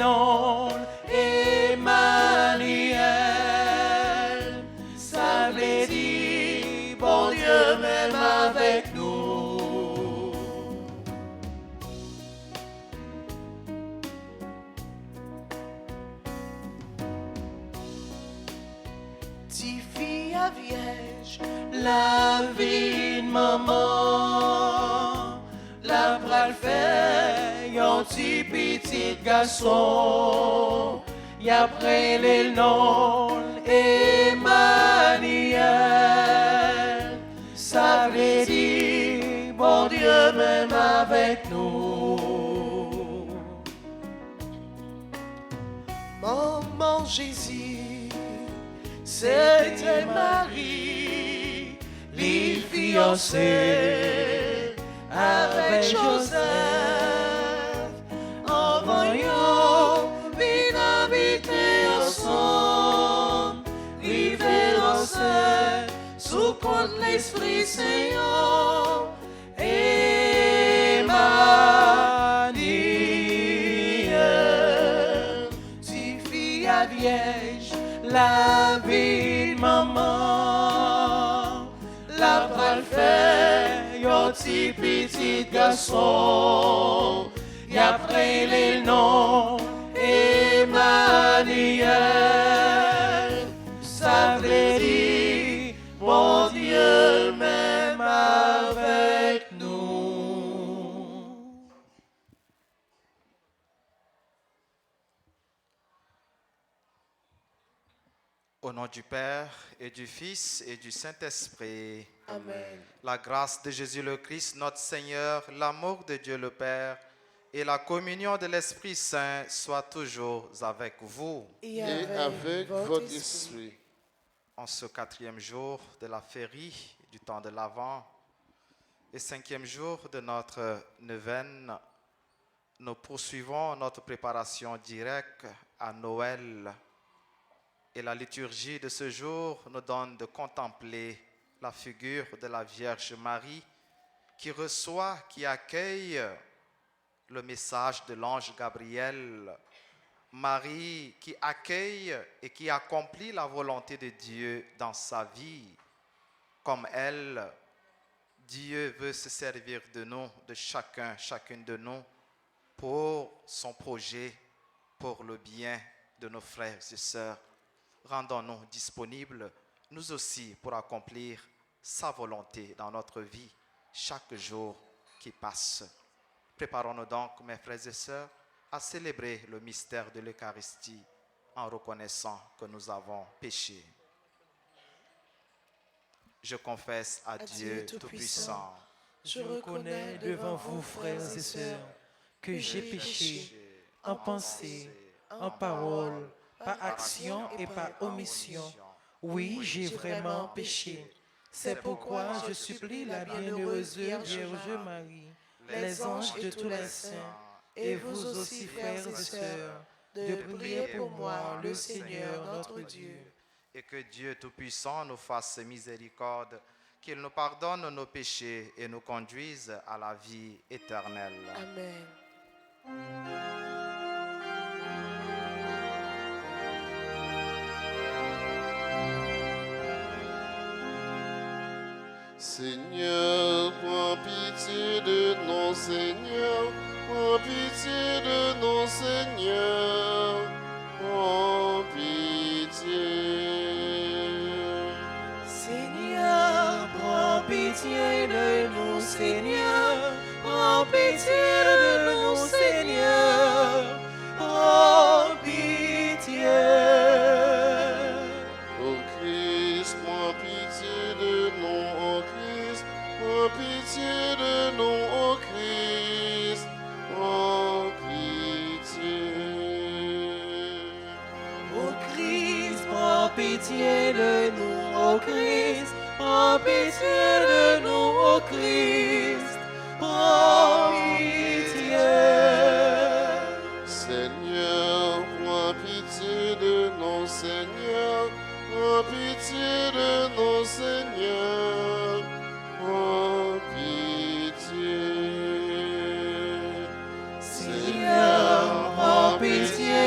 nom Emmanuel. Ça veut dire bon Dieu même avec nous. Ti fille à vierge, la vie de maman, la pral fait yon ti petit garçon. Y après le nom Emmanuel, ça veut dire bon Dieu même avec nous. Maman Jésus, c'était Marie, les fiancés avec Joseph. En voyant vite habiter ensemble, vivre ensemble sous compte l'Esprit Saint. Emmanuel, si fille à vierge, la vie de maman, la pral fait yon ti petit garçon. Y après les noms Emmanuel, ça veut dire bon Dieu même avec nous. Au nom du Père et du Fils et du Saint-Esprit. Amen. La grâce de Jésus le Christ, notre Seigneur, l'amour de Dieu le Père et la communion de l'Esprit Saint soient toujours avec vous. Et avec votre esprit. En ce 4e jour de la féerie du temps de l'Avent et 5e jour de notre neuvaine, nous poursuivons notre préparation directe à Noël. Et la liturgie de ce jour nous donne de contempler la figure de la Vierge Marie qui reçoit, qui accueille le message de l'ange Gabriel. Marie qui accueille et qui accomplit la volonté de Dieu dans sa vie. Comme elle, Dieu veut se servir de nous, de chacune de nous, pour son projet, pour le bien de nos frères et sœurs. Rendons-nous disponibles, nous aussi, pour accomplir sa volonté dans notre vie, chaque jour qui passe. Préparons-nous donc, mes frères et sœurs, à célébrer le mystère de l'Eucharistie en reconnaissant que nous avons péché. Je confesse à Dieu Tout-Puissant. Je reconnais devant vous, frères et sœurs, que j'ai péché en pensée, en parole, par action et par omission. Oui, j'ai vraiment péché. C'est pourquoi je supplie la bienheureuse Vierge Marie, les anges de tous les saints, et vous aussi, frères et sœurs, de prier pour moi, le Seigneur notre Dieu. Et que Dieu Tout-Puissant nous fasse miséricorde, qu'il nous pardonne nos péchés et nous conduise à la vie éternelle. Amen. Seigneur, prends pitié de nous, Seigneur, prends pitié de nous, Seigneur, prends pitié. Seigneur, prends pitié de nous, Seigneur, prends pitié de nous, Seigneur, prends pitié. Ô Christ, prends pitié de nous, ô Christ, prends pitié de nous, ô Christ, prends pitié. Ô Christ, prends pitié de nous, ô Christ, prends pitié de nous, ô Christ, prends pitié. Seigneur, prends pitié de nous, Seigneur, prends pitié de nous, Seigneur, prends pitié. Seigneur, prends pitié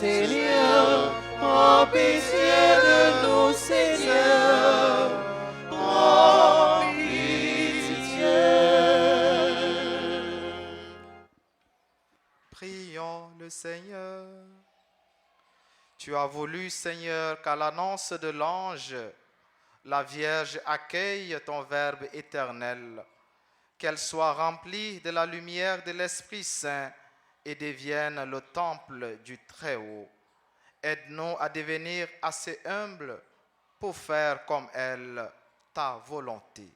Seigneur, prends pitié de nous, Seigneur, prends pitié. Prions le Seigneur. Tu as voulu, Seigneur, qu'à l'annonce de l'ange, la Vierge accueille ton Verbe éternel, qu'elle soit remplie de la lumière de l'Esprit Saint et devienne le temple du Très-Haut. Aide-nous à devenir assez humbles pour faire comme elle ta volonté.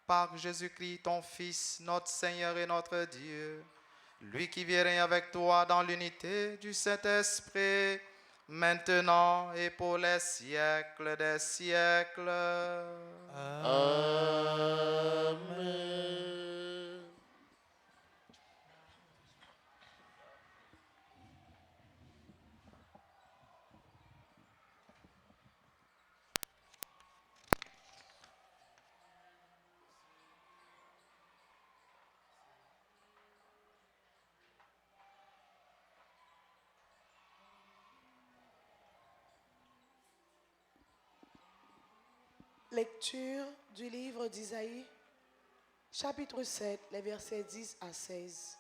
Par Jésus-Christ, ton Fils, notre Seigneur et notre Dieu, lui qui vit et règne avec toi dans l'unité du Saint-Esprit, maintenant et pour les siècles des siècles. Amen. Lecture du livre d'Isaïe, chapitre 7, les versets 10 à 16.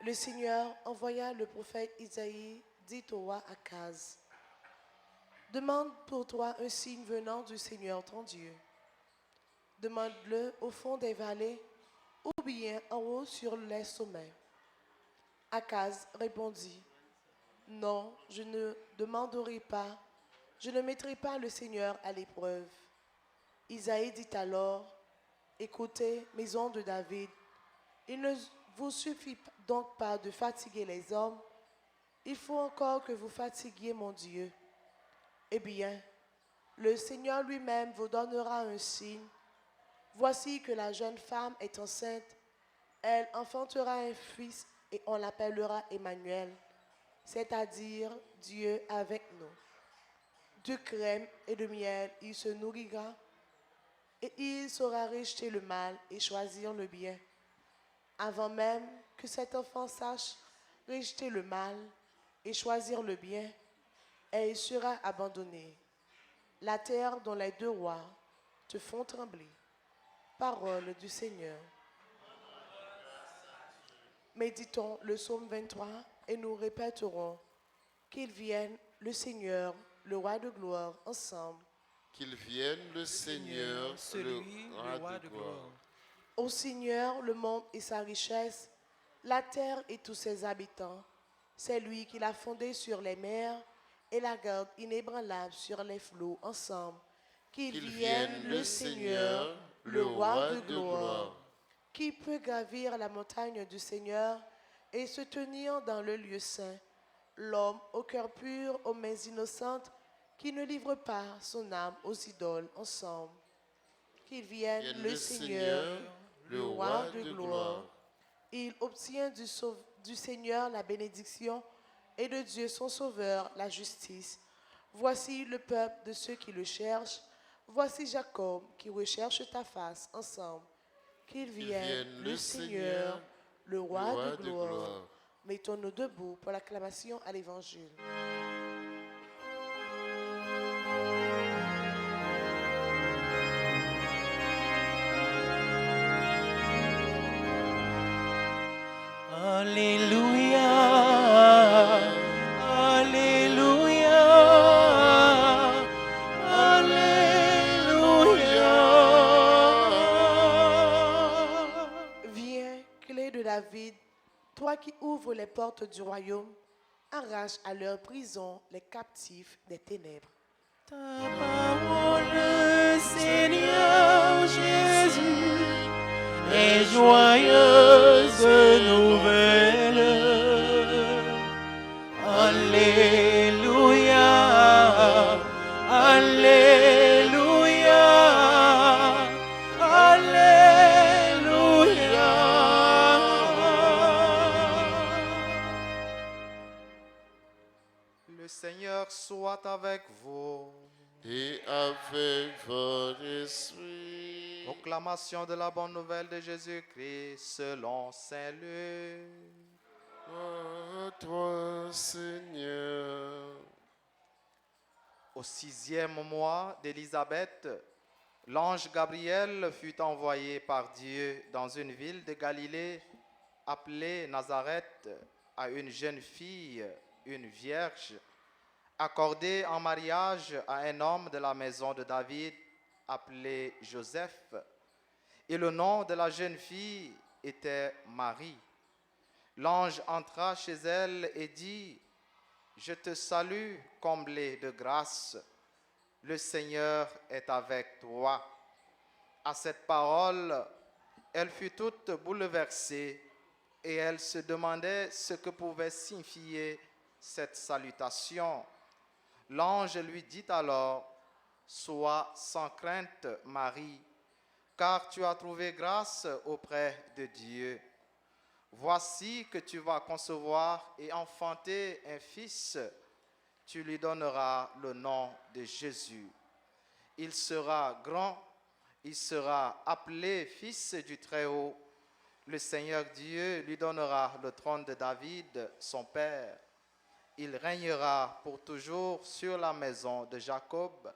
Le Seigneur envoya le prophète Isaïe, dit au roi Akaz, « Demande pour toi un signe venant du Seigneur ton Dieu. Demande-le au fond des vallées ou bien en haut sur les sommets. » Akaz répondit, « Non, je ne demanderai pas. Je ne mettrai pas le Seigneur à l'épreuve. » Isaïe dit alors, « Écoutez, maison de David, il ne vous suffit donc pas de fatiguer les hommes, il faut encore que vous fatiguiez mon Dieu. Eh bien, le Seigneur lui-même vous donnera un signe. Voici que la jeune femme est enceinte, elle enfantera un fils et on l'appellera Emmanuel, c'est-à-dire Dieu avec nous. De crème et de miel, il se nourrira et il saura rejeter le mal et choisir le bien. Avant même que cet enfant sache rejeter le mal et choisir le bien, et il sera abandonné. La terre dont les deux rois te font trembler. Parole du Seigneur. Méditons le psaume 23 et nous répéterons qu'il vienne le Seigneur, le roi de gloire, ensemble. Qu'il vienne le Seigneur, celui, le roi de gloire. Au Seigneur le monde et sa richesse, la terre et tous ses habitants. C'est lui qui l'a fondée sur les mers et la garde inébranlable sur les flots ensemble. Qu'il vienne le Seigneur, le roi de gloire. Qui peut gravir la montagne du Seigneur et se tenir dans le lieu saint? L'homme au cœur pur, aux mains innocentes, qui ne livre pas son âme aux idoles ensemble. Qu'il vienne le Seigneur, le roi de gloire. Il obtient du Seigneur la bénédiction et de Dieu son sauveur la justice. Voici le peuple de ceux qui le cherchent. Voici Jacob qui recherche ta face ensemble. Qu'il vienne le Seigneur, le roi de gloire. Mettons-nous debout pour l'acclamation à l'Évangile. Alléluia, Alléluia, Alléluia. Viens, clé de David, toi qui ouvres les portes du royaume, arrache à leur prison les captifs des ténèbres. Ta parole, Seigneur Jésus, est joyeuse nouvelle. Alléluia, Alléluia, Alléluia. Le Seigneur soit avec vous. Et avec votre esprit. Proclamation de la bonne nouvelle de Jésus-Christ selon Saint Luc. À toi, Seigneur. Au 6e mois d'Élisabeth, l'ange Gabriel fut envoyé par Dieu dans une ville de Galilée appelée Nazareth à une jeune fille, une vierge, accordée en mariage à un homme de la maison de David appelé Joseph. Et le nom de la jeune fille était Marie. L'ange entra chez elle et dit: « Je te salue, comblée de grâce. Le Seigneur est avec toi. » À cette parole, elle fut toute bouleversée et elle se demandait ce que pouvait signifier cette salutation. L'ange lui dit alors: « Sois sans crainte, Marie, car tu as trouvé grâce auprès de Dieu. Voici que tu vas concevoir et enfanter un fils. Tu lui donneras le nom de Jésus. Il sera grand, il sera appelé Fils du Très-Haut. Le Seigneur Dieu lui donnera le trône de David, son père. Il régnera pour toujours sur la maison de Jacob,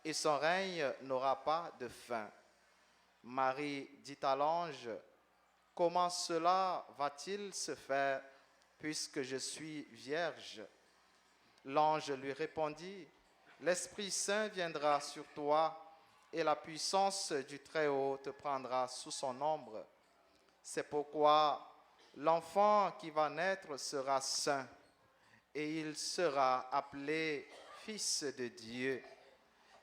et son règne n'aura pas de fin. » Marie dit à l'ange: « Comment cela va-t-il se faire, puisque je suis vierge ?» L'ange lui répondit: « L'Esprit Saint viendra sur toi, et la puissance du Très-Haut te prendra sous son ombre. C'est pourquoi l'enfant qui va naître sera saint, et il sera appelé Fils de Dieu.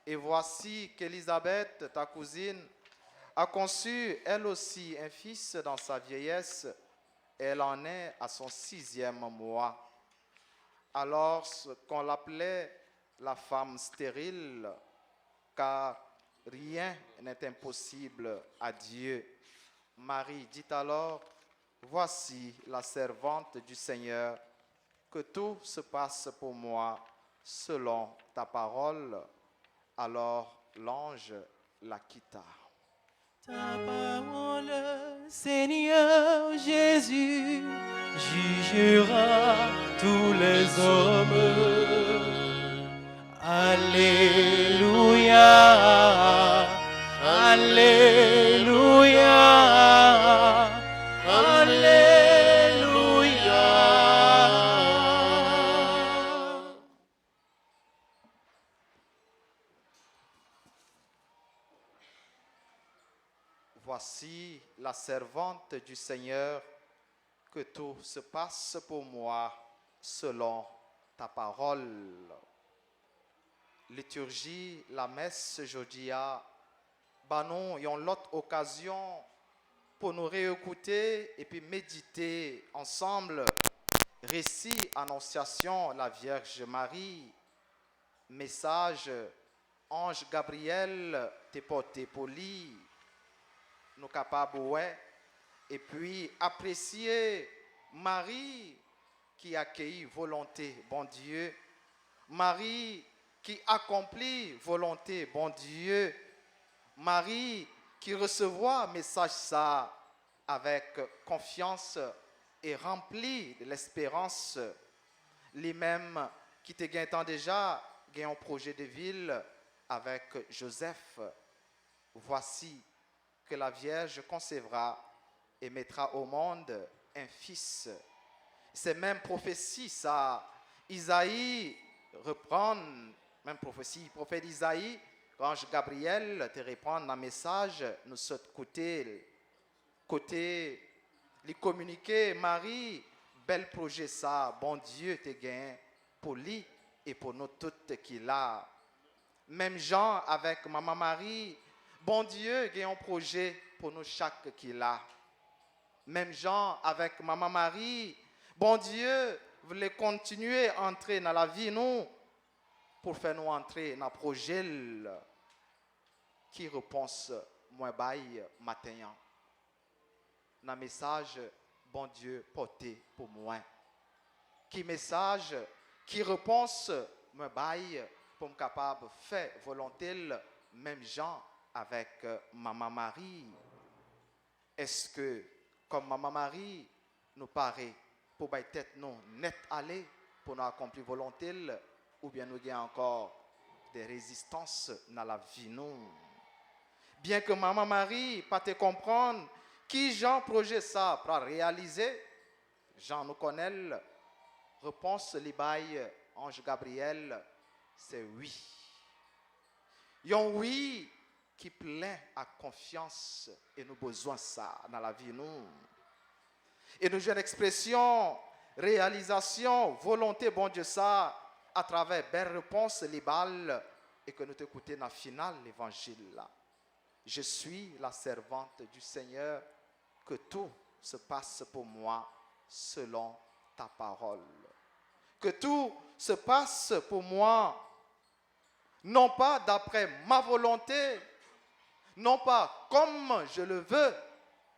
Et voici qu'Élisabeth, ta cousine, a conçu elle aussi un fils dans sa vieillesse. Elle en est à son 6e mois. Alors qu'on l'appelait la femme stérile, car rien n'est impossible à Dieu. Marie dit alors: « Voici la servante du Seigneur, que tout se passe pour moi selon ta parole. » Alors l'ange la quitta. Ta parole, Seigneur Jésus, jugera tous les hommes. Alléluia, Alléluia, Alléluia. Voici la servante du Seigneur, que tout se passe pour moi selon ta parole. Liturgie, la messe aujourd'hui, nous avons l'autre occasion pour nous réécouter et puis méditer ensemble récit Annonciation la Vierge Marie, message ange Gabriel t'es porté poli, nous capables ouais, et puis apprécier Marie qui accueille volonté bon Dieu, Marie qui accomplit volonté bon Dieu, Marie qui recevoir message ça avec confiance et rempli de l'espérance, les mêmes qui te gagnent déjà gagnent un projet de ville avec Joseph. Voici que la Vierge concevra et mettra au monde un fils. C'est même prophétie ça. Isaïe reprend, même prophétie, prophète Isaïe, l'ange Gabriel te répond un message, nous sommes côté, les communiquer, Marie, bel projet ça, bon Dieu te gagne pour lui et pour nous toutes qui l'a. Même Jean avec maman Marie, bon Dieu gagne un projet pour nous chaque qui l'a. Même Jean avec maman Marie, bon Dieu voulait continuer à entrer dans la vie nous pour faire nous entrer dans le projet qui réponse moi bail matin. Dans le message bon Dieu porté pour moi. Qui message qui réponse moi bail pour me capable faire volonté même Jean avec maman Marie. Est-ce que comme maman Marie nous paraît pour bailler tête nous net aller pour nous accomplir volonté ou bien nous gagnons encore des résistances dans la vie nous. Bien que maman Marie pas te comprendre qui Jean projet ça pour réaliser, Jean nous connaît, réponse li bail ange Gabriel, c'est oui. Yon oui qui plein à confiance et nous besoin ça dans la vie nous. Et nous jouons l'expression réalisation, volonté bon Dieu ça à travers belle réponse les balles et que nous t'écoutons dans la finale l'évangile là. Je suis la servante du Seigneur, que tout se passe pour moi selon ta parole. Que tout se passe pour moi, non pas d'après ma volonté, non pas comme je le veux,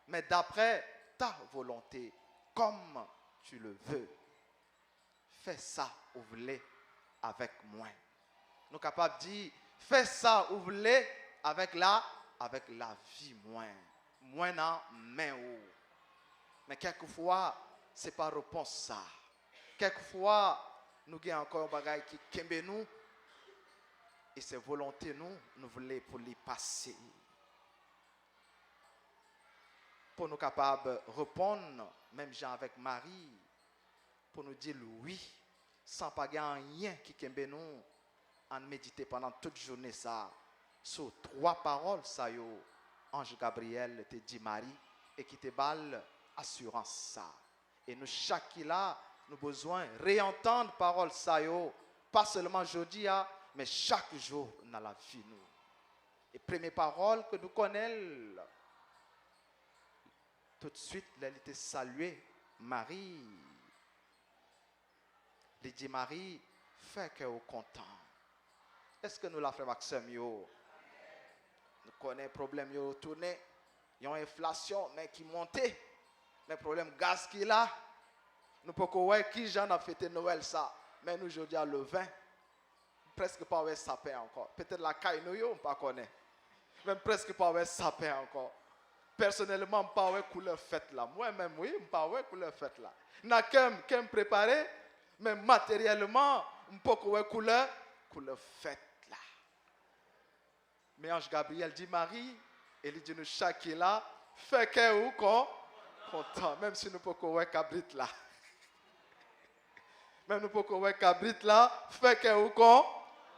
mais d'après ta volonté, comme tu le veux. Fais ça, ou vous voulez, avec moi. Nous sommes capables de dire, fais ça, ou vous voulez, avec la vie, moins dans main haut. Mais quelquefois, ce n'est pas réponse ça. Quelquefois, nous avons encore un bagage qui kembe nous, et c'est volonté nous voulons pour les passer. Pour nous capables de répondre, même Jean avec Marie, pour nous dire oui, sans pas rien qui kembe nous, en méditer pendant toute journée ça, sur 3 paroles ça yo, ange Gabriel te dit Marie, et qui te balle assurance ça. Et nous chaque là, nous besoin réentendre parole ça yo, pas seulement aujourd'hui, mais chaque jour dans la vie nous. Et première parole que nous connaissons, tout de suite, elle était saluée, Marie. Il dit Marie, fais que vous content. Est-ce que nous la faisons avec yo? Nous connaissons le problème yo tourné, il y a une inflation mais qui monte, mais problème gaz qui est là. Nous pouvons voir qui j'en a fêté Noël ça, mais nous aujourd'hui le 20, presque pas ouais sapin encore. Peut-être la caille nous on pas connaît, même presque pas ouais sapin encore. Personnellement, je pas ouais couleur fête là. Moi-même oui, je pas ouais couleur fête là. N'a qu'un préparé, mais matériellement, je pas ouais couleur fête là. Mais ange Gabriel dit Marie, et il dit nous chaque là, fait que ou content, même si nous pas ouais cabrit là. Même nous pas ouais cabrit là, fait que ou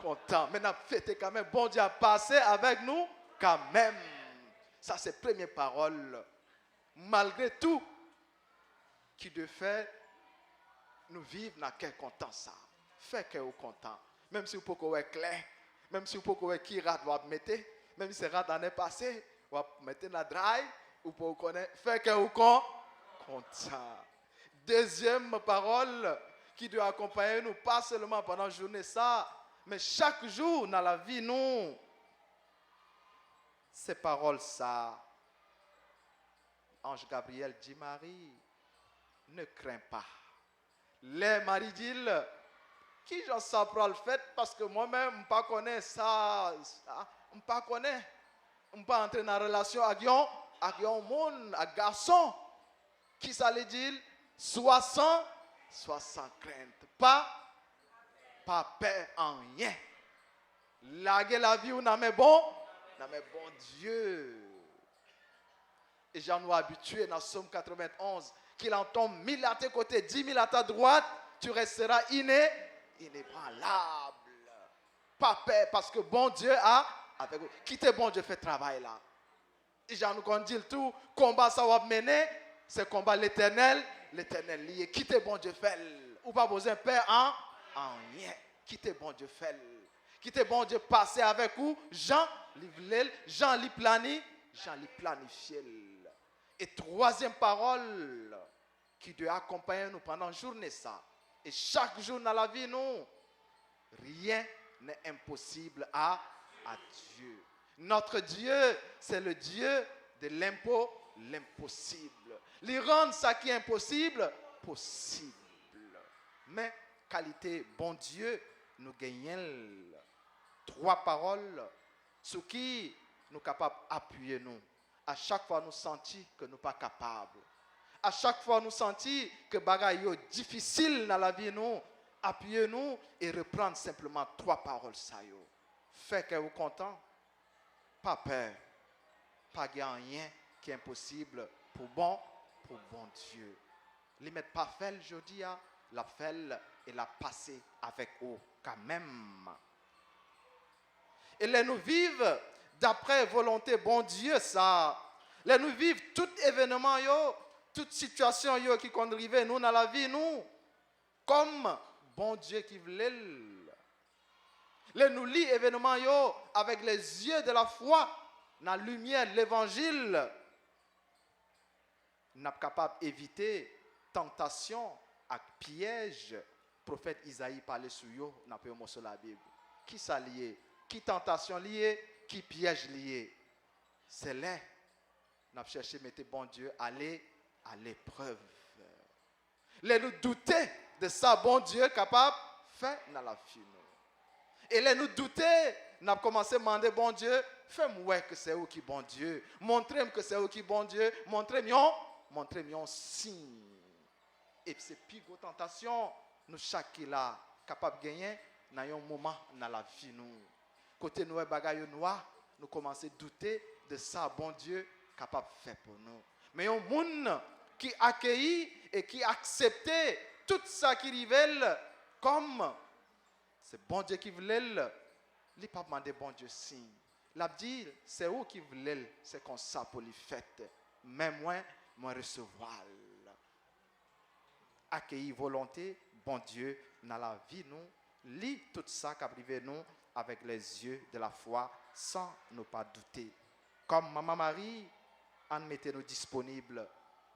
content. Mais n'a fêté quand même, bon Dieu a passé avec nous quand même. Ça, c'est la première parole. Malgré tout, qui de fait, nous vivons dans quel content ça. Fait que vous content. Même si vous pouvez être clair, même si vous pouvez qui rat vous mettre, même si c'est rat l'année passée, vous mettez dans la dry, vous pouvez connaître. Fait que vous content. Deuxième parole qui doit accompagner nous, pas seulement pendant la journée ça, mais chaque jour dans la vie nous. Ces paroles, ça, ange Gabriel dit Marie, ne crains pas. Les Marie dit, qui j'en sais pour le fait, parce que moi-même, je ne pas connais ça, je ne pas connais, je ne pas entrer dans la relation avec un monde, un garçon, qui ça le dit, soit sans crainte, pas peur en rien. Laguer la vie ou n'a mais bon. Non mais bon Dieu. Et j'en ai habitué dans Somme 91 qu'il en tombe 1000 à tes côtés, 10 000 à ta droite, tu resteras inébranlable. Pas peur parce que bon Dieu a avec vous. Quittez bon Dieu fait travail là. Et j'en ai dit tout, combat ça va mener, c'est combat l'éternel lié. Quittez bon Dieu fait. Ou pas besoin de peur en rien. Quittez bon Dieu fait. Quittez bon Dieu passer avec vous, Jean l'y planifié. Et troisième parole qui doit accompagner nous pendant la journée ça. Et chaque jour dans la vie nous, rien n'est impossible à Dieu. Notre Dieu, c'est le Dieu de l'impossible. Il rend ça qui est impossible, possible. Mais qualité bon Dieu, nous gagnons 3 paroles sur qui nous sommes capables d'appuyer nous. À chaque fois nous sentons que nous ne sommes pas capables. À chaque fois nous sentons que bagaille est difficile dans la vie nous, appuyez nous et reprendre simplement 3 paroles ça yo. fait que vous content, pas peur, pas rien qui est impossible pour bon Dieu. Les mettre pas fait je dis la fait et la passer avec vous quand même. Et les nous vivent d'après volonté bon Dieu ça. Les nous vivent tout événement yo, toute situation yo qui contrive nous dans la vie nous comme bon Dieu qui voulait. Les nous lit événement yo avec les yeux de la foi dans la lumière de l'évangile. Nous sommes capables d'éviter tentation et piège. Le prophète Isaïe parlait sur eux dans la Bible. Qui ça lié? Qui tentation liée? Qui piège lié? C'est là. Nous avons cherché à mettre bon Dieu aller à l'épreuve. Les nous douter de ça, bon Dieu capable de faire dans la vie. Et les nous douter, nous avons commencé à demander bon Dieu, fais-moi que c'est où qui bon Dieu. Montrez-moi que c'est où qui bon Dieu. Montrez-moi un signe. Et c'est plus grosse tentation, nous chaque là capable de gagner dans un moment dans la vie nous. Côté nous bagaille noir, nous commençons à douter de ça bon Dieu capable de faire pour nous. Mais un monde qui accueille et qui accepte tout ça qui révèle comme c'est bon Dieu qui voulait, il n'a pas demandé bon Dieu signe. Il a dit, c'est où qui voulait, c'est comme ça pour lui faire. Mais moi recevoir. Accueillir volonté, bon Dieu, dans la vie, nous, lit tout ça qui arrive nous avec les yeux de la foi, sans ne pas douter. Comme Maman Marie, en mettez-nous disponibles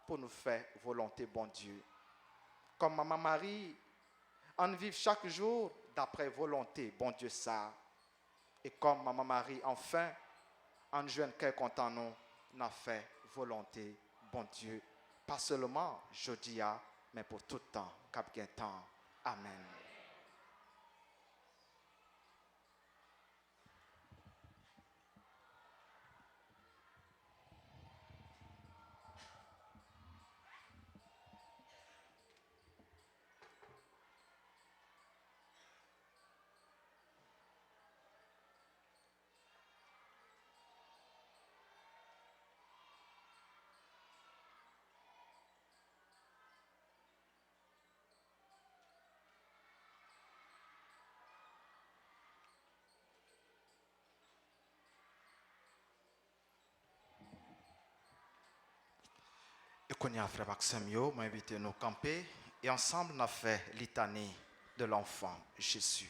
pour nous faire volonté, bon Dieu. Comme Maman Marie, en vivre chaque jour d'après volonté, bon Dieu ça. Et comme Maman Marie, enfin, en jeune cœur content nous, n'a fait volonté, bon Dieu. Pas seulement jeudi, mais pour tout temps, cap temps. Amen. Et qu'on y a frère Maxime Yo m'a invité à nous camper et ensemble on a fait litanie de l'enfant Jésus.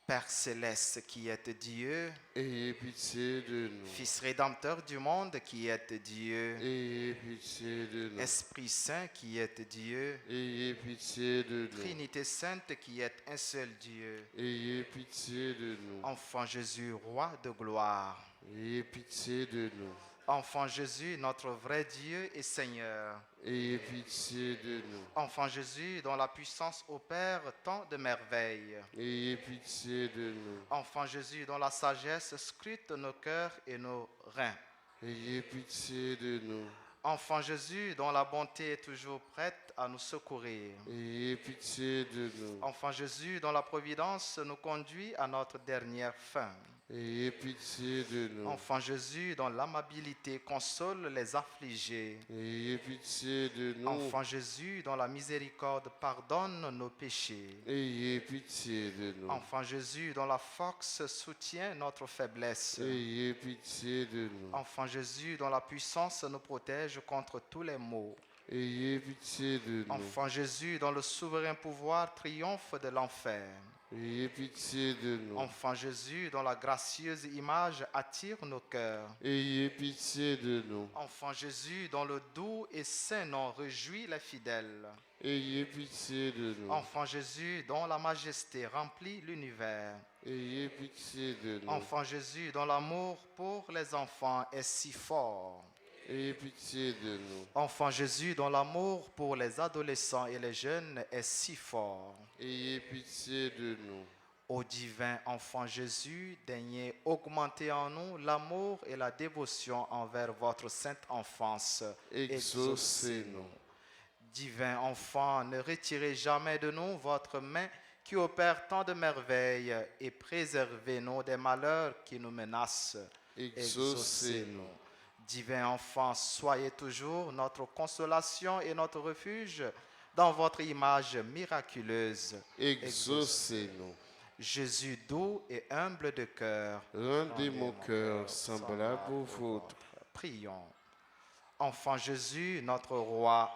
Père céleste qui est Dieu, ayez pitié de nous. Fils rédempteur du monde qui est Dieu, Ayez pitié de nous. Esprit Saint qui est Dieu, Ayez pitié de nous. Trinité Sainte qui est un seul Dieu, Ayez pitié de nous. Enfant Jésus, roi de gloire. Ayez pitié de nous. Enfant Jésus, notre vrai Dieu et Seigneur. Ayez pitié de nous. Enfant Jésus, dont la puissance opère tant de merveilles. Ayez pitié de nous. Enfant Jésus, dont la sagesse scrute nos cœurs et nos reins. Ayez pitié de nous. Enfant Jésus, dont la bonté est toujours prête à nous secourir. Ayez pitié de nous. Enfant Jésus, dont la providence nous conduit à notre dernière fin. Ayez pitié de nous. Enfant Jésus, dont l'amabilité console les affligés. Ayez pitié de nous. Enfant Jésus, dont la miséricorde pardonne nos péchés. Ayez pitié de nous. Enfant Jésus, dont la force soutient notre faiblesse. Ayez pitié de nous. Enfant Jésus, dont la puissance nous protège contre tous les maux. Ayez pitié de nous. Enfant Jésus, dont le souverain pouvoir triomphe de l'enfer. Ayez pitié de nous. Enfant Jésus, dont la gracieuse image attire nos cœurs. Ayez pitié de nous. Enfant Jésus, dont le doux et saint nom réjouit les fidèles. Ayez pitié de nous. Enfant Jésus, dont la majesté remplit l'univers. Ayez pitié de nous. Enfant Jésus, dont l'amour pour les enfants est si fort. Ayez pitié de nous. Enfant Jésus, dont l'amour pour les adolescents et les jeunes est si fort. Ayez pitié de nous. Ô divin enfant Jésus, daignez augmenter en nous l'amour et la dévotion envers votre sainte enfance. Exaucez-nous. Divin enfant, ne retirez jamais de nous votre main qui opère tant de merveilles, et préservez-nous des malheurs qui nous menacent. Exaucez-nous. Divin enfant, soyez toujours notre consolation et notre refuge dans votre image miraculeuse. Exaucez-nous. Jésus doux et humble de cœur, Rendez mon cœur semblable au vôtre. prions. Enfant Jésus, notre roi,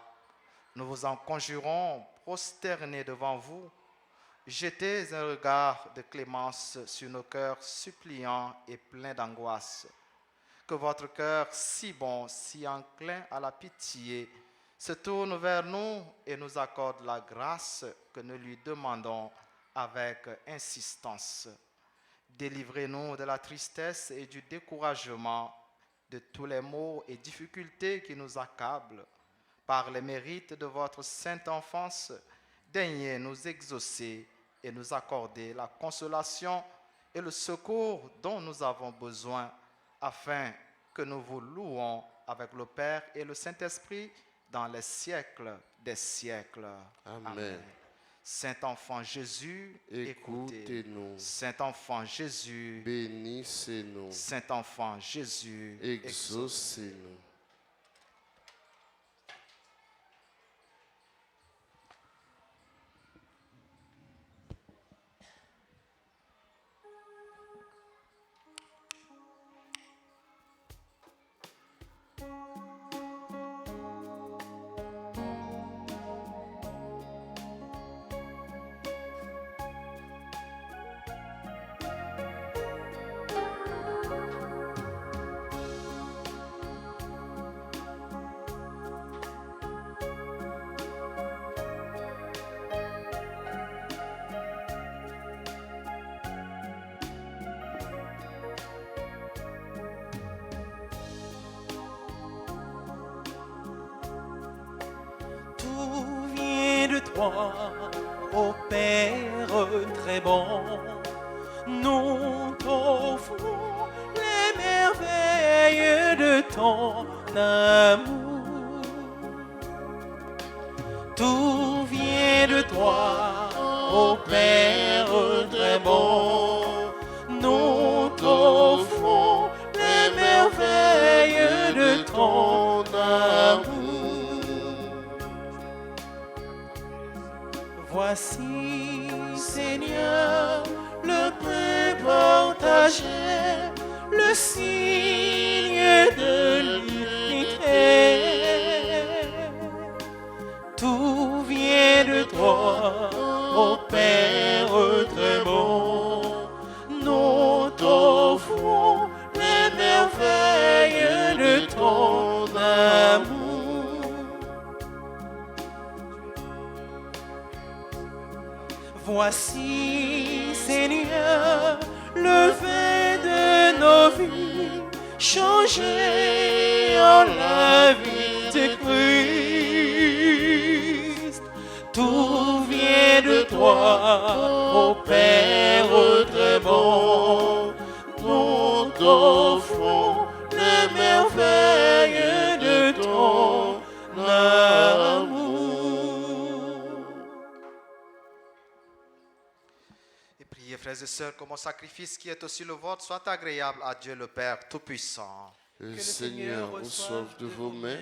nous vous en conjurons, prosternés devant vous, jetez un regard de clémence sur nos cœurs suppliants et pleins d'angoisse. Que votre cœur si bon, si enclin à la pitié, se tourne vers nous et nous accorde la grâce que nous lui demandons avec insistance. Délivrez-nous de la tristesse et du découragement, de tous les maux et difficultés qui nous accablent. Par les mérites de votre sainte enfance, daignez nous exaucer et nous accorder la consolation et le secours dont nous avons besoin, afin que nous vous louons avec le Père et le Saint-Esprit dans les siècles des siècles. Amen. Saint enfant Jésus, écoutez. Écoutez-nous. Saint enfant Jésus, Bénissez-nous. Saint enfant Jésus, Exaucez-nous. Tout vient de toi, ô Père très bon. Nous t'offrons les merveilles de ton amour. Tout vient de toi, ô Père très bon. Nous t'offrons les merveilles de ton amour. Voici, Seigneur, le pain partagé, le signe de l'unité. Tout vient de toi, ô Père très bon. Nous t'offrons les merveilles de ton amour. Voici, Seigneur, le vin de nos vies, changé en la vie de Christ. Tout vient de toi, ô Père très bon. Nous t'offrons les merveilles de ton amour. Et priez, frères et sœurs, que mon sacrifice qui est aussi le vôtre soit agréable à Dieu le Père Tout-Puissant. Le Seigneur reçoive de vos mains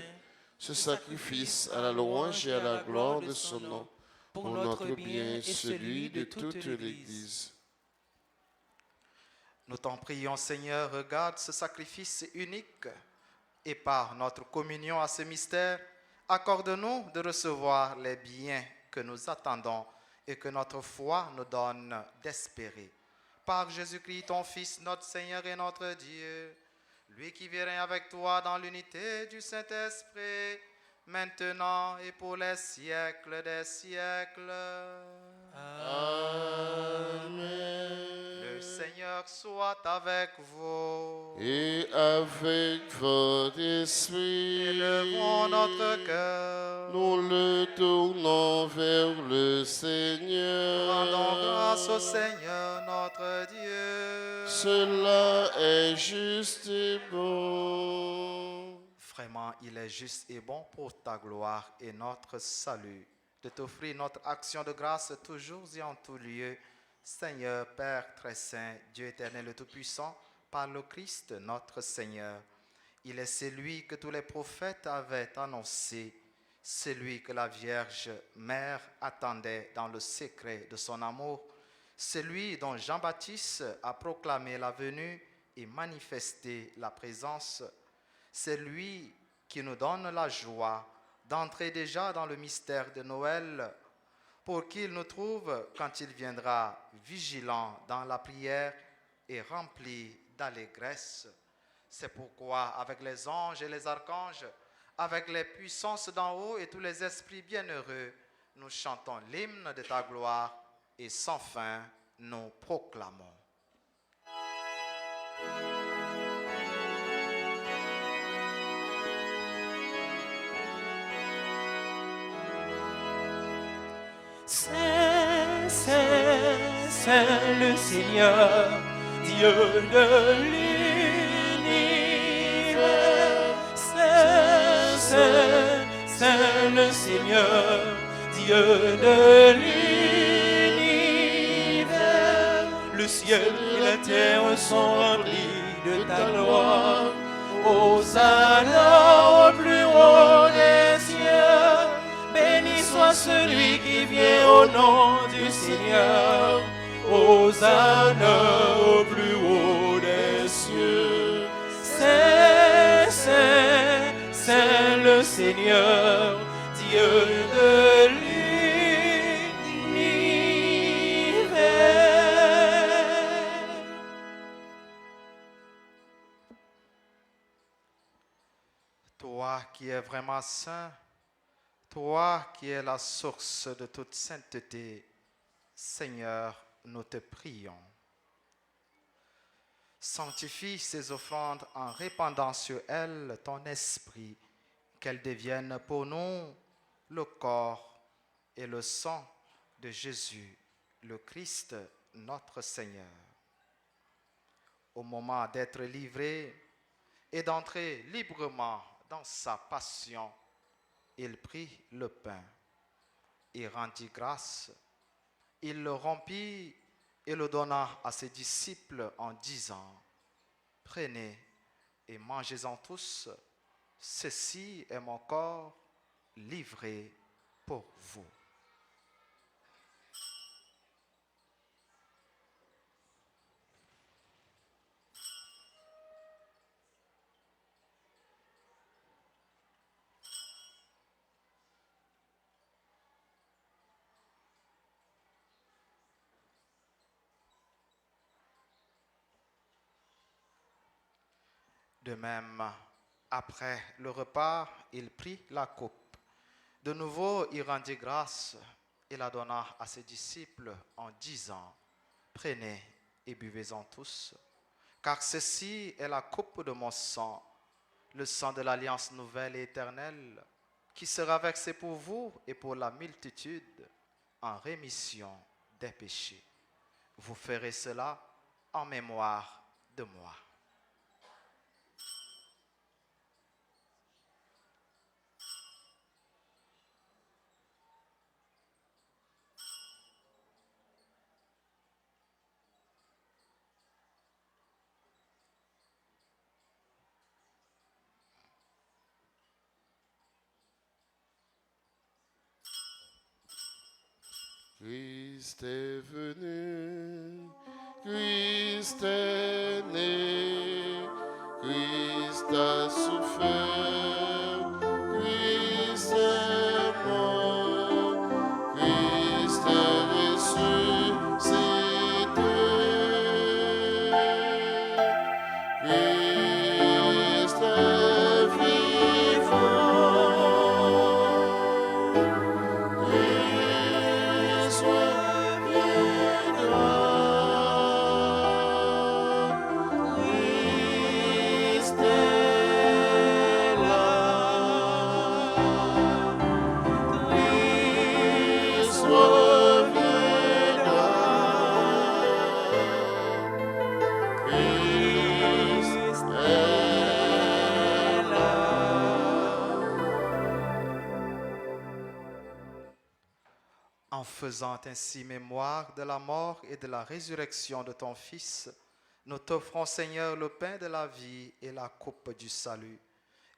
ce sacrifice à la louange et à la gloire de son nom, pour notre bien et celui de toute l'Église. Nous t'en prions, Seigneur, regarde ce sacrifice unique et par notre communion à ce mystère, accorde-nous de recevoir les biens que nous attendons et que notre foi nous donne d'espérer. Par Jésus-Christ, ton Fils, notre Seigneur et notre Dieu, lui qui vit avec toi dans l'unité du Saint-Esprit, maintenant et pour les siècles des siècles. Amen. Le Seigneur soit avec vous. Et avec votre esprit, Élevons notre cœur. nous le tournons vers le Seigneur. Rendons grâce au Seigneur notre Dieu. Cela est juste et bon. Vraiment, il est juste et bon pour ta gloire et notre salut. de t'offrir notre action de grâce toujours et en tout lieu. Seigneur, Père très saint, Dieu éternel et tout-puissant, par le Christ notre Seigneur. Il est celui que tous les prophètes avaient annoncé, celui que la Vierge Mère attendait dans le secret de son amour, celui dont Jean-Baptiste a proclamé la venue et manifesté la présence, c'est lui qui nous donne la joie d'entrer déjà dans le mystère de Noël, pour qu'il nous trouve, quand il viendra, vigilants dans la prière et remplis d'allégresse. C'est pourquoi, avec les anges et les archanges, avec les puissances d'en haut et tous les esprits bienheureux, nous chantons l'hymne de ta gloire et sans fin nous proclamons. Saint, Saint, Saint le Seigneur, Dieu de l'univers. Saint, Saint, Saint le Seigneur, Dieu de l'univers. Le ciel et la terre sont remplis de ta gloire. Hosanna au plus haut des cieux. Béni soit celui qui vient au nom du Seigneur. Hosanna au plus haut des cieux. Saint, Saint, Saint le Seigneur, Dieu de l'univers. Toi qui es vraiment saint, toi qui es la source de toute sainteté, Seigneur, nous te prions. Sanctifie ces offrandes en répandant sur elles ton esprit, qu'elles deviennent pour nous le corps et le sang de Jésus, le Christ, notre Seigneur. Au moment d'être livré et d'entrer librement dans sa passion, il prit le pain, il rendit grâce, il le rompit et le donna à ses disciples en disant, « Prenez et mangez-en tous, ceci est mon corps livré pour vous. » De même, après le repas, il prit la coupe. De nouveau, il rendit grâce et la donna à ses disciples en disant, « Prenez et buvez-en tous, car ceci est la coupe de mon sang, le sang de l'alliance nouvelle et éternelle, qui sera versé pour vous et pour la multitude en rémission des péchés. Vous ferez cela en mémoire de moi. » Christ est venu, Christ est né, Christ a souffert, Christ est mort, Christ est ressuscité, Christ est vivant. Christ est là. faisant ainsi mémoire de la mort et de la résurrection de ton Fils, nous t'offrons, Seigneur, le pain de la vie et la coupe du salut.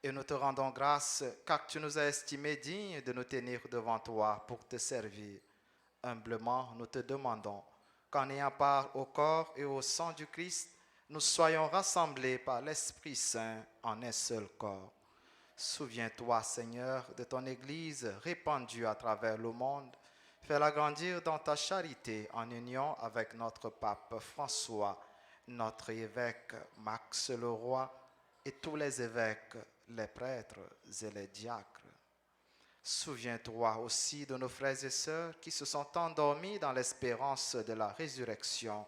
Et nous te rendons grâce car tu nous as estimés dignes de nous tenir devant toi pour te servir. Humblement, nous te demandons qu'en ayant part au corps et au sang du Christ, nous soyons rassemblés par l'Esprit Saint en un seul corps. Souviens-toi, Seigneur, de ton Église répandue à travers le monde. Fais-la grandir dans ta charité en union avec notre pape François, notre évêque Max Leroy et tous les évêques, les prêtres et les diacres. Souviens-toi aussi de nos frères et sœurs qui se sont endormis dans l'espérance de la résurrection.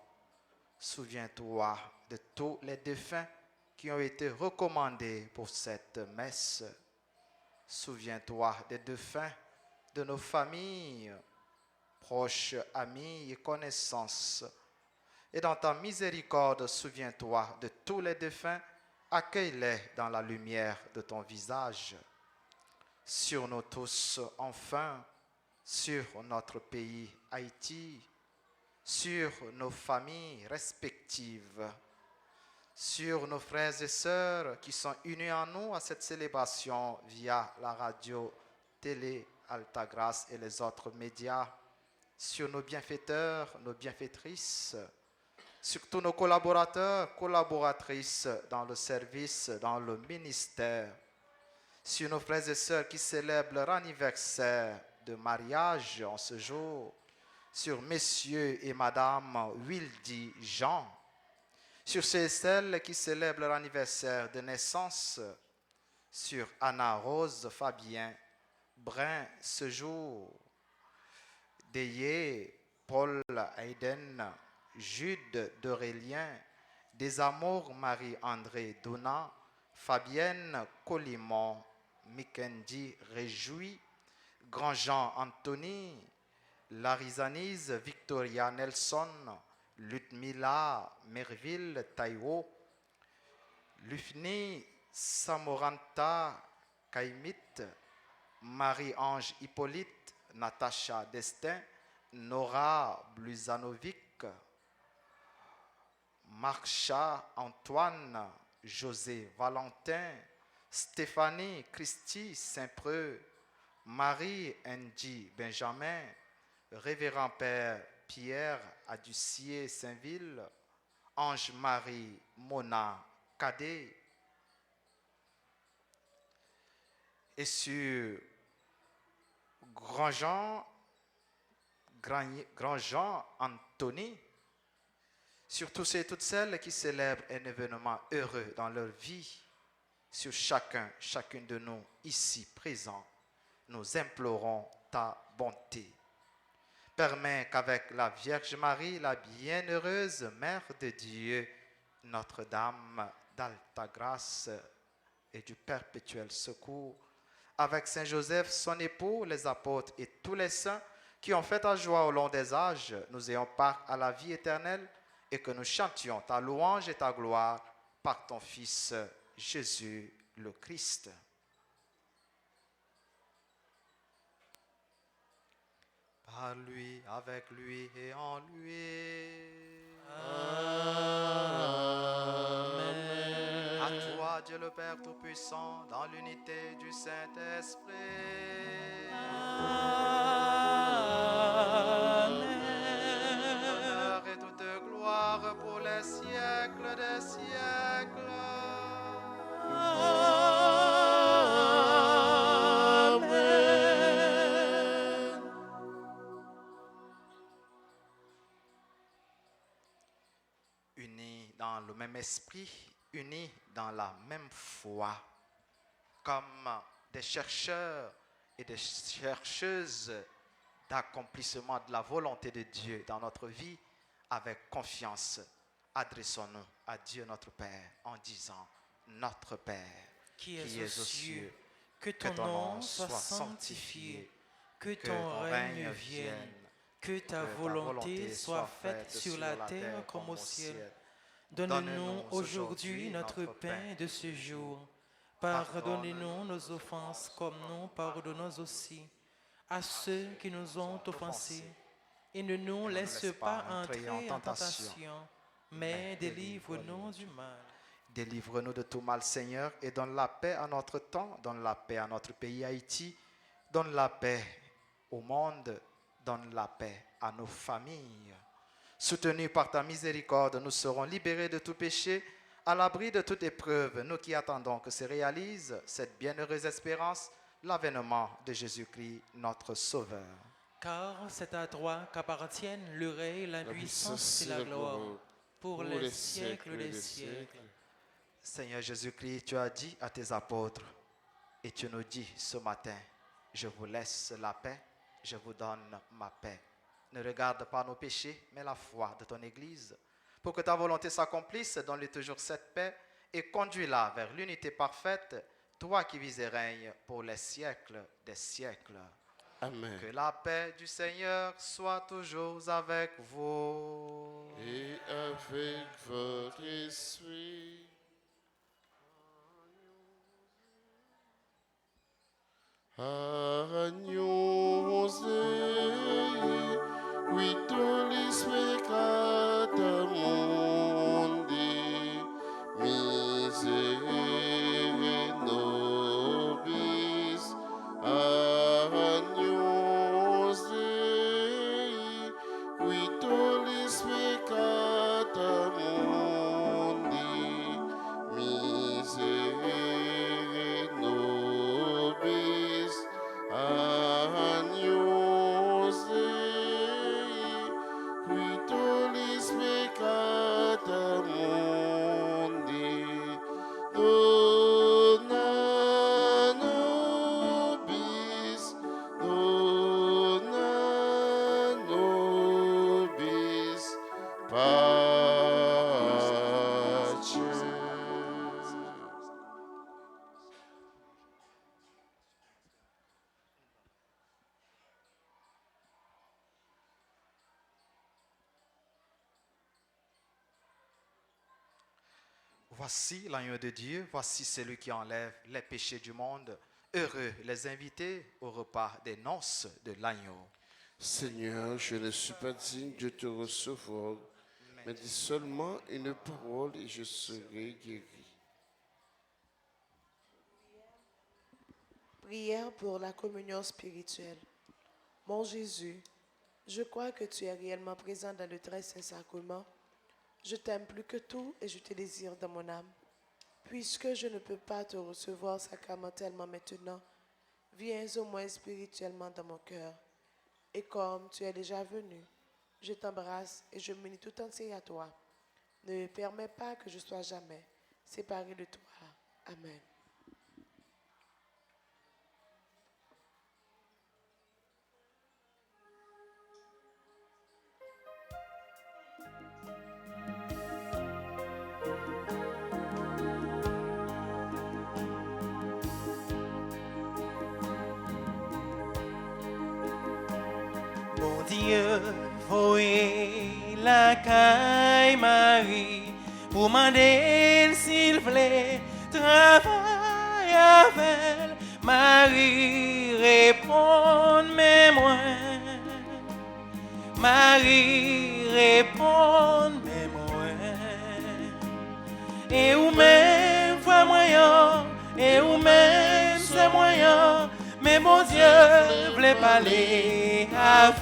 Souviens-toi de tous les défunts qui ont été recommandés pour cette messe. Souviens-toi des défunts de nos familles, proches, amis et connaissances. Et dans ta miséricorde, souviens-toi de tous les défunts, accueille-les dans la lumière de ton visage. Sur nous tous, enfin, sur notre pays Haïti, sur nos familles respectives, sur nos frères et sœurs qui sont unis en nous à cette célébration via la radio, télé, Altagrace et les autres médias, sur nos bienfaiteurs, nos bienfaitrices, sur tous nos collaborateurs, collaboratrices dans le service, dans le ministère, sur nos frères et sœurs qui célèbrent leur anniversaire de mariage en ce jour, sur messieurs et madame Wildy Jean, sur ceux et celles qui célèbrent leur anniversaire de naissance, sur Anna Rose Fabien Brun ce jour, Deyé, Paul Hayden, Jude d'Aurélien, Desamours Marie-André Dona, Fabienne Colimon, Mikendi Réjoui, Grandjean Anthony, Larizanise Victoria Nelson, Ludmila Merville Taïwo, Lufni Samoranta Kaimit, Marie-Ange Hippolyte, Natacha Destin, Nora Bluzanovic, Marcha Antoine, José Valentin, Stéphanie Christy Saint-Preux, Marie N.J. Benjamin, Révérend Père Pierre Aducier Saint-Ville, Ange-Marie Mona Cadet, et sur Grandjean Anthony, sur tous et toutes celles qui célèbrent un événement heureux dans leur vie, sur chacune de nous ici présents, nous implorons ta bonté. Permets qu'avec la Vierge Marie, la bienheureuse Mère de Dieu, Notre-Dame d'Alta Grâce et du Perpétuel Secours, avec Saint Joseph, son époux, les apôtres et tous les saints qui ont fait ta joie au long des âges, nous ayons part à la vie éternelle et que nous chantions ta louange et ta gloire par ton Fils Jésus le Christ. Par lui, avec lui et en lui. Amen. À toi, Dieu le Père Tout-Puissant, dans l'unité du Saint-Esprit. Honneur et toute gloire pour les siècles des siècles. Amen. Unis dans le même esprit, unis dans la même foi, comme des chercheurs et des chercheuses d'accomplissement de la volonté de Dieu dans notre vie, avec confiance, adressons-nous à Dieu notre Père en disant: Notre Père, qui es aux cieux, que ton nom soit sanctifié, que que ton règne vienne, que ta volonté soit faite sur la terre comme au ciel. Donne-nous aujourd'hui notre pain de ce jour. Pardonne-nous nos offenses comme nous pardonnons aussi à ceux qui nous ont offensés. et ne nous laisse pas entrer en tentation, tentation, mais délivre-nous du mal. Délivre-nous de tout mal, Seigneur, et donne la paix à notre temps, donne la paix à notre pays Haïti, donne la paix au monde, donne la paix à nos familles. Soutenus par ta miséricorde, nous serons libérés de tout péché, à l'abri de toute épreuve, nous qui attendons que se réalise cette bienheureuse espérance, l'avènement de Jésus-Christ, notre Sauveur. Car c'est à toi qu'appartiennent le règne, la puissance et la gloire, pour les siècles des siècles. Seigneur Jésus-Christ, tu as dit à tes apôtres, et tu nous dis ce matin, je vous laisse la paix, je vous donne ma paix. Ne regarde pas nos péchés, mais la foi de ton Église. Pour que ta volonté s'accomplisse, donne-lui toujours cette paix et conduis-la vers l'unité parfaite, toi qui vis et règnes pour les siècles des siècles. Amen. Que la paix du Seigneur soit toujours avec vous. Et avec votre esprit. Agnus Dei, qui tollis peccata mundi, miserere nobis. Agnus Dei, qui tollis peccata mundi, miserere nobis. Agnus Dei, qui tollis peccata mundi, dona nobis pace. Voici l'agneau de Dieu, voici celui qui enlève les péchés du monde. Heureux les invités au repas des noces de l'agneau. Seigneur, je ne suis pas digne de te recevoir, mais dis seulement une parole et je serai guéri. Prière pour la communion spirituelle. Mon Jésus, je crois que tu es réellement présent dans le très saint sacrement. Je t'aime plus que tout et je te désire dans mon âme. Puisque je ne peux pas te recevoir sacramentellement maintenant, viens au moins spirituellement dans mon cœur. Et comme tu es déjà venu, je t'embrasse et je m'unis tout entier à toi. Ne permets pas que je sois jamais séparé de toi. Amen. Bon Dieu, voyez la caille Marie, pour demander s'il plaît, travaille avec Marie, répond mais moi. Marie, répond mais moi. Et ou même foi moyen, et ou même c'est moyen. Mais mon Dieu voulait parler avec.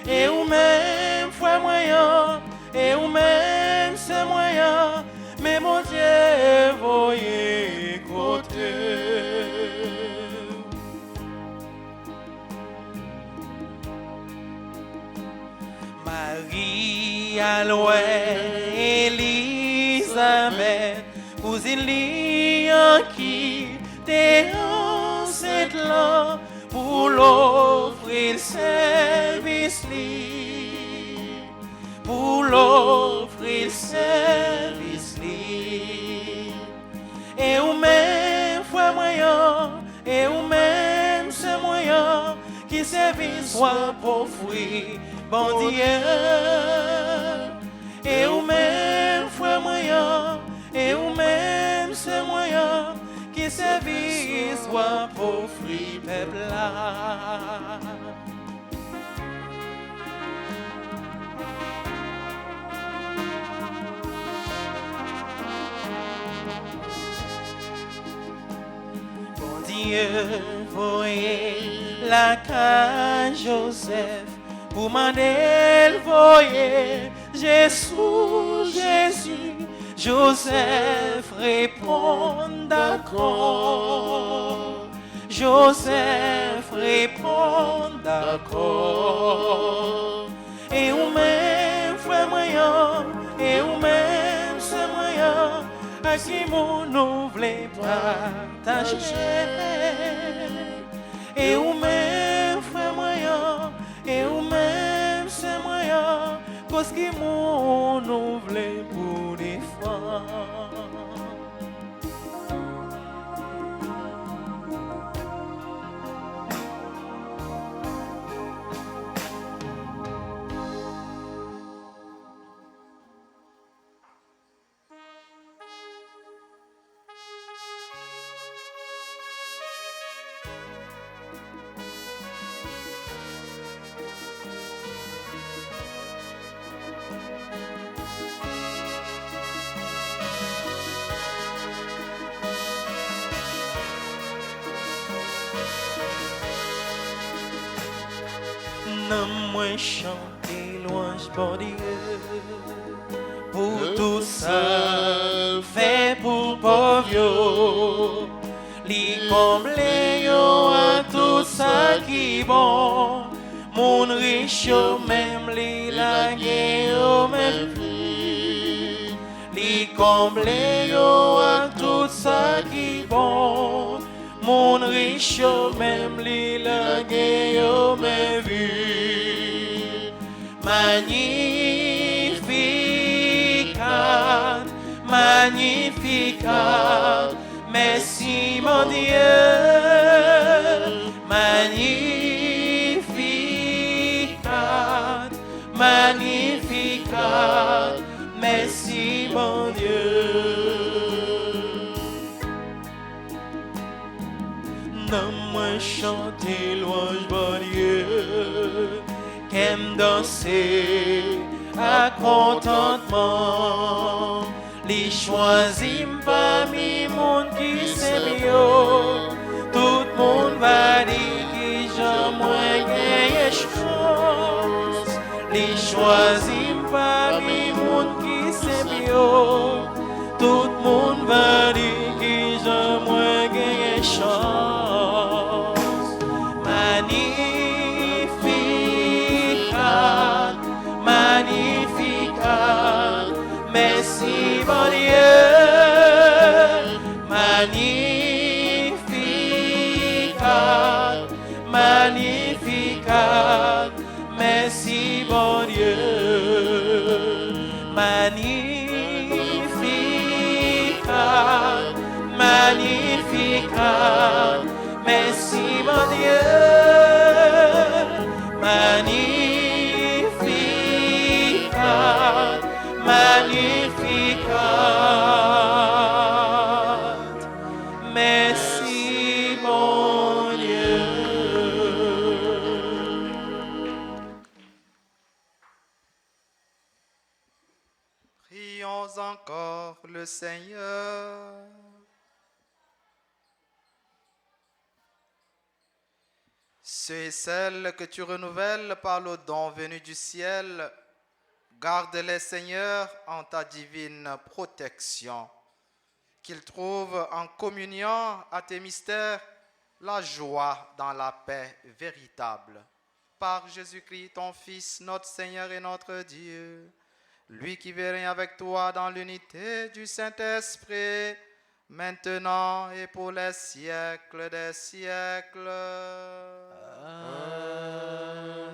Et ou même foi moyen, et ou même c'est moyen. Mais mon Dieu voyait côté. Marie à loin, Elisabeth, cousine Lian qui t'es enceinte là pour l'offrir le service li, pour l'offrir le service li. Et ou même foi moyen, et ou même ce moyen qui service soit pour fruit, bon Dieu. Et ou même foi moyen, et ou même ce moyen qui service soit pour fruit peuple là. Seigneur, voyez la cage Joseph, pour m'en voyez Jésus, Joseph répond d'accord. Joseph répond d'accord. Et ou même frère moyen, et ou même c'est moyen, à qui mon nous voulait partager. Et ou même frère moyen, et ou même c'est moyen, parce que mon nous voulait pour des fois. Non, moi chanter louange pour Dieu, pour tout ça fait pour pauvre, li comble yo à tout ça qui bon, mon riche yo même li la yo même vie, li comble yo à tout ça qui bon. Mon riche même li la yo me vu. Magnificat, magnificat, merci mon Dieu. Magnificat, magnificat, merci mon Dieu. Non, moi chanter louange bon Dieu, qu'aime danser à contentement. Les choisis parmi monde qui s'aime yo, tout le monde va dire que j'ai moins gagné chance. Les choisis parmi monde qui s'aime yo, tout le monde va dire que j'ai moins gagné chance. Magnificat, magnificat, merci mon Dieu. Magnificat, magnificat, merci mon Dieu. Magnificat, magnificat, merci mon Dieu. Magnificat, magnificat, merci mon Dieu. Prions encore le Seigneur. Ceux et celles que tu renouvelles par le don venu du ciel, garde-les, Seigneur, en ta divine protection. Qu'ils trouvent en communion à tes mystères la joie dans la paix véritable. Par Jésus-Christ, ton Fils, notre Seigneur et notre Dieu, lui qui vit avec toi dans l'unité du Saint-Esprit, maintenant et pour les siècles des siècles. Amen.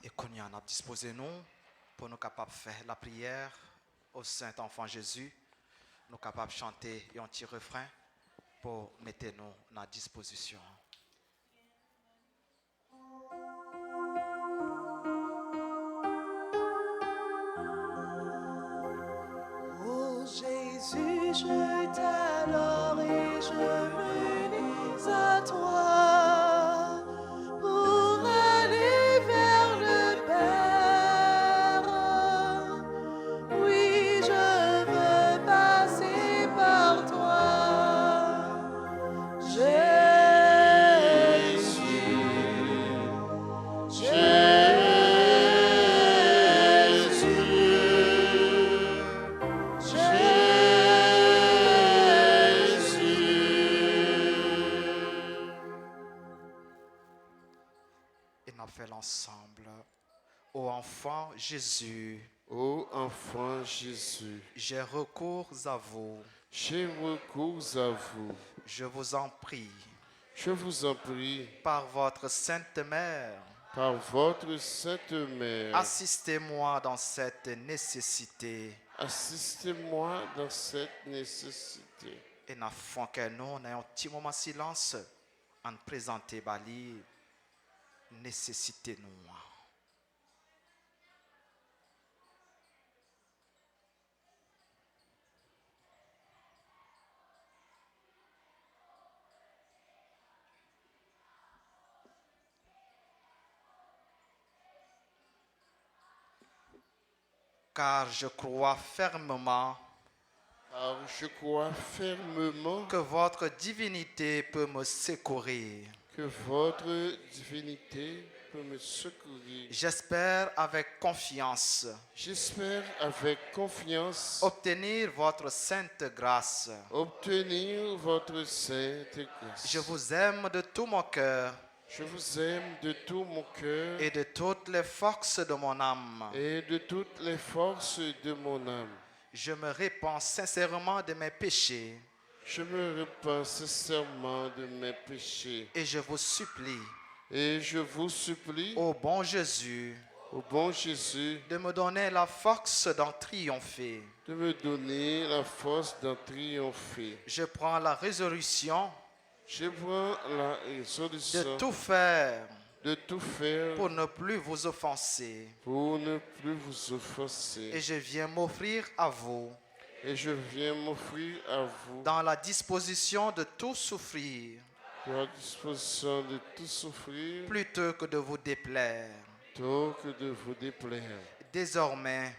Et qu'on y en a disposé nous pour nous capables de faire la prière au Saint-Enfant Jésus, nous capables de chanter un petit refrain pour mettre nous dans la disposition. Oh Jésus, je t'adore et je m'unis à toi pour aller vers le Père. fait l'ensemble. Ô enfant Jésus, Ô enfant Jésus, j'ai recours à vous. j'ai recours à vous. Je vous en prie, Je vous en prie, par votre Sainte Mère, par votre Sainte Mère, assistez-moi dans cette nécessité. assistez-moi dans cette nécessité. Et n'a font que nous, on a un petit moment de silence en présenter Bali, nécessité nous. Car je crois fermement Car je crois fermement que votre divinité peut me secourir. que votre divinité peut me secourir. J'espère avec confiance J'espère avec confiance obtenir votre sainte grâce. obtenir votre sainte grâce. Je vous aime de tout mon cœur Je vous aime de tout mon cœur et de toutes les forces de mon âme. et de toutes les forces de mon âme. Je me répands sincèrement de mes péchés Je me repens sincèrement de mes péchés et je vous supplie, et je vous supplie, ô bon Jésus, ô bon Jésus, de me donner la force d'en triompher. de me donner la force d'en triompher. Je prends la résolution Je prends la résolution de tout faire de tout faire pour ne plus vous offenser. pour ne plus vous offenser. Et je viens m'offrir à vous Et je viens m'offrir à vous dans la disposition de tout souffrir à la disposition de tout souffrir plutôt que de vous déplaire. plutôt que de vous déplaire. Désormais,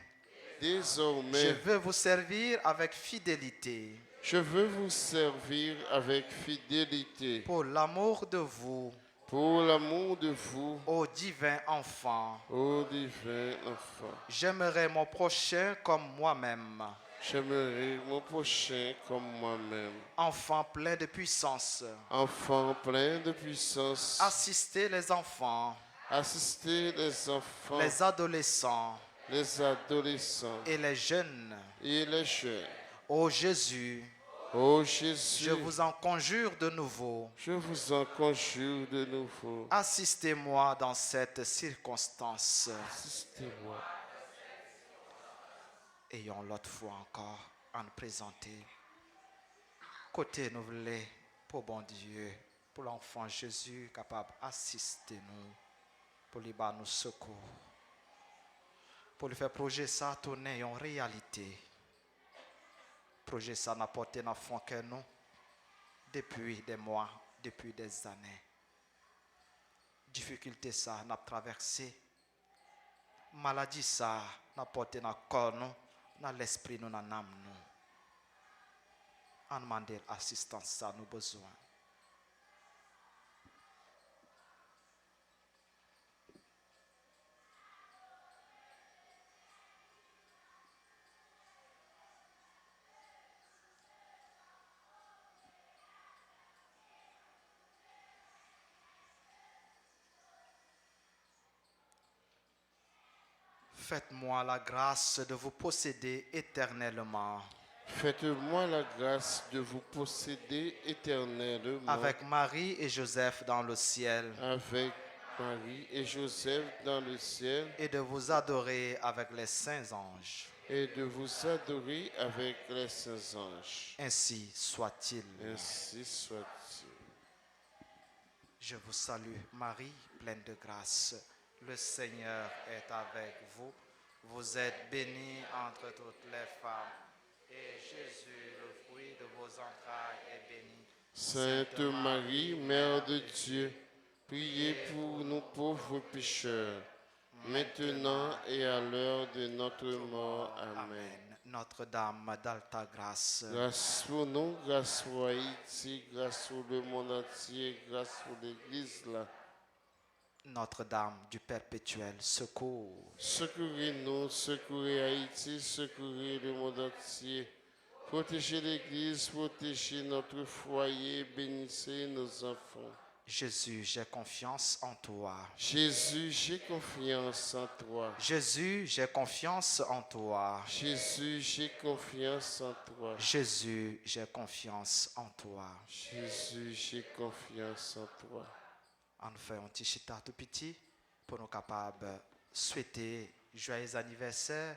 je Désormais, veux vous servir avec fidélité je veux vous servir avec fidélité pour l'amour de vous, pour l'amour de vous, ô divin enfant. ô divin enfant. J'aimerais mon prochain comme moi-même, J'aimerais mon prochain comme moi-même. enfant plein de puissance. Enfant plein de puissance, Assistez les enfants, assister les enfants, les adolescents les adolescents et les jeunes. et les jeunes. Ô Jésus, Ô Jésus, je vous en conjure de nouveau. je vous en conjure de nouveau. Assistez-moi dans cette circonstance. Assistez-moi. Ayons l'autre fois encore à nous présenter. Côté nous voulons pour bon Dieu, pour l'enfant Jésus capable d'assister nous, pour lui donner nous secours, pour lui faire projet ça tourner en réalité. Projet ça n'a porté dans fond que nous depuis des mois, depuis des années. Difficulté ça n'a traversé. Maladie ça n'a porté dans le corps nous, dans l'esprit nous, dans l'âme nous. On demande l'assistance ça nous besoin. Faites-moi la grâce de vous posséder éternellement. Faites-moi la grâce de vous posséder éternellement Avec Marie et Joseph dans le ciel. avec Marie et Joseph dans le ciel Et de vous adorer avec les saints anges. et de vous adorer avec les saints anges. Ainsi soit-il. Ainsi soit-il. Je vous salue, Marie, pleine de grâce. Le Seigneur est avec vous. Vous êtes bénie entre toutes les femmes. Et Jésus, le fruit de vos entrailles, est béni. Sainte Marie, Mère de Dieu, priez pour nous pauvres pécheurs, maintenant et à l'heure de notre mort. Amen. Notre-Dame d'Alta Grâce, Grâce pour nous, grâce pour Haïti, grâce pour le monde entier, grâce pour l'Église là. Notre-Dame du Perpétuel Secours, Secourez-nous, secourez Haïti, secourez le monde entier. Protégez l'Église, protégez notre foyer, bénissez nos enfants. Jésus, j'ai confiance en toi. Jésus, j'ai confiance en toi. Jésus, j'ai confiance en toi. Jésus, j'ai confiance en toi. Jésus, j'ai confiance en toi. Jésus, j'ai confiance en toi. On fait un petit chita tout petit pour nous capables de souhaiter joyeux anniversaire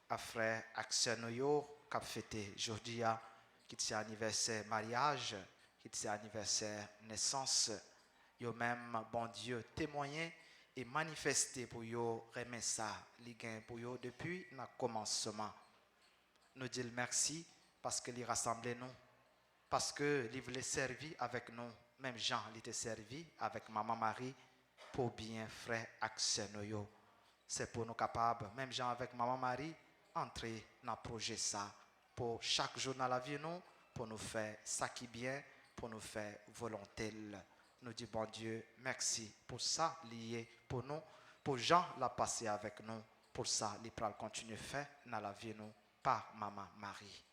à frère Axel Noyo qui a fêté aujourd'hui, qui est anniversaire mariage, qui est anniversaire naissance. Yo même bon Dieu témoigner et manifester pour yo remettre ça li gain pour yo depuis le commencement. Nous disons merci parce que il rassemblait nous, parce que il voulait servir avec nous. Même Jean il était servi avec maman Marie pour bien frère Axel Noyo. C'est pour nous capables, même Jean avec maman Marie, entrer dans le projet ça pour chaque jour dans la vie nous, pour nous faire ça qui bien, pour nous faire volonté. Nous disons, bon Dieu, merci pour ça lié pour nous, pour Jean l'a passé avec nous, pour ça, il peut continuer à faire dans la vie nous, par maman Marie.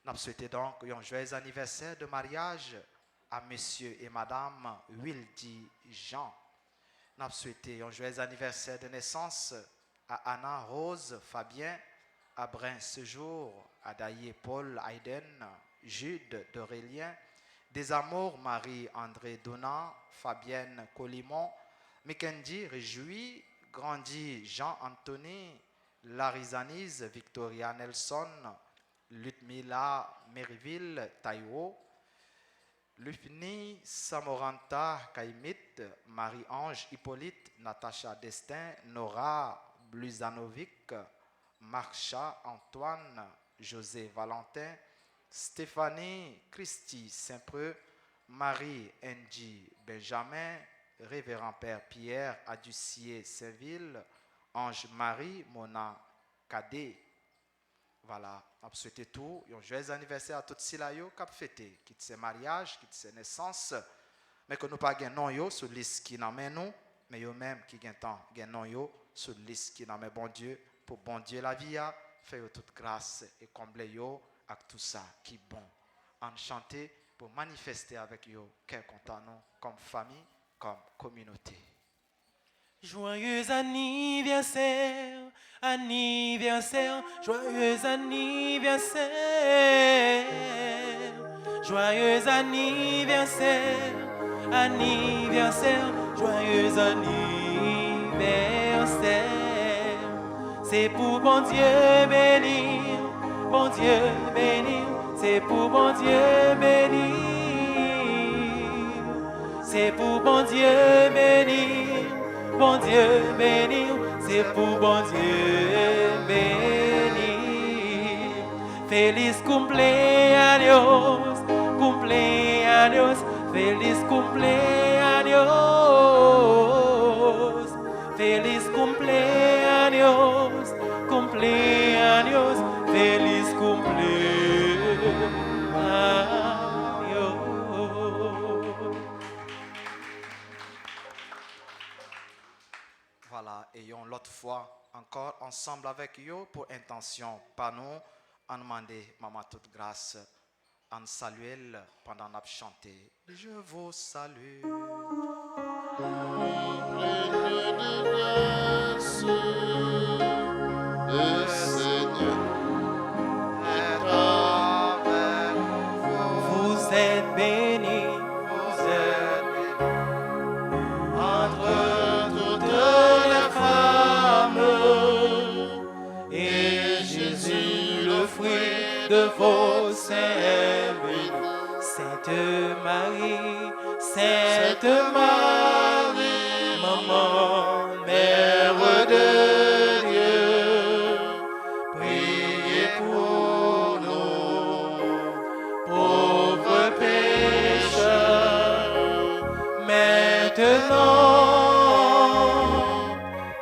Nous souhaitons donc un joyeux anniversaire de mariage à monsieur et madame Wildy Jean. Nous souhaitons un joyeux anniversaire de naissance à Anna Rose Fabien, à Brin Sejour, à Daillé Paul Hayden, Jude d'Aurélien, Des Amours Marie-André Donat, Fabienne Colimon, Mikendi Réjoui, Grandi Jean-Anthony, Larizanise Victoria Nelson, Lutmila Meriville Taïwo, Lufni Samoranta Kaimit, Marie-Ange Hippolyte, Natacha Destin, Nora Bluzanovic, Marcha Antoine, José Valentin, Stéphanie Christy Saint-Preux, Marie N.J. Benjamin, Révérend Père Pierre Aducier Saint-Ville, Ange-Marie Mona Cadet. Voilà, on souhaite tout. Un joyeux anniversaire à toutes ces là qui ont fêté, qui sont mariage, qui sont naissance, mais que nous pas gagnons yo sur liste qui n'amène nous, mais yo même qui gagnent temps gagnons yo sur liste qui n'amène bon Dieu pour bon Dieu la vie a fait toute grâce et combler yo avec tout ça qui est bon. En chanter pour manifester avec yo quel content nous comme famille, comme communauté. Joyeux anniversaire, anniversaire, joyeux anniversaire, joyeux anniversaire, anniversaire, joyeux anniversaire. C'est pour bon Dieu bénir, bon Dieu bénir, c'est pour bon Dieu bénir, c'est pour bon Dieu bénir. Bon Dieu béni, c'est pour bon Dieu béni. Feliz cumpleaños, cumpleaños, feliz cumpleaños, feliz cumpleaños, cumpleaños, feliz cumpleaños. Voilà, et l'autre fois encore ensemble avec eux pour intention, pas nous, en demander maman toute grâce, en saluer pendant qu'on chanté. Je vous salue. Pleine de grâce, le Seigneur est avec vous. Vous êtes bénis, vous êtes entre toutes les femmes, et Jésus, le fruit de vos seins, Sainte Marie, Sainte Marie, Maman, Mère de Dieu, priez pour nous, pauvres pécheurs, maintenant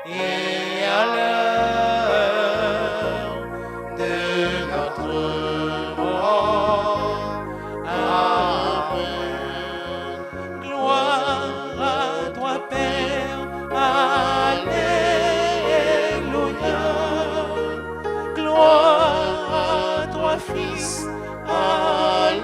et à l'heure de notre mort. Amen. Gloire à toi, Père. Alléluia. Gloire à toi, Fils. Alléluia.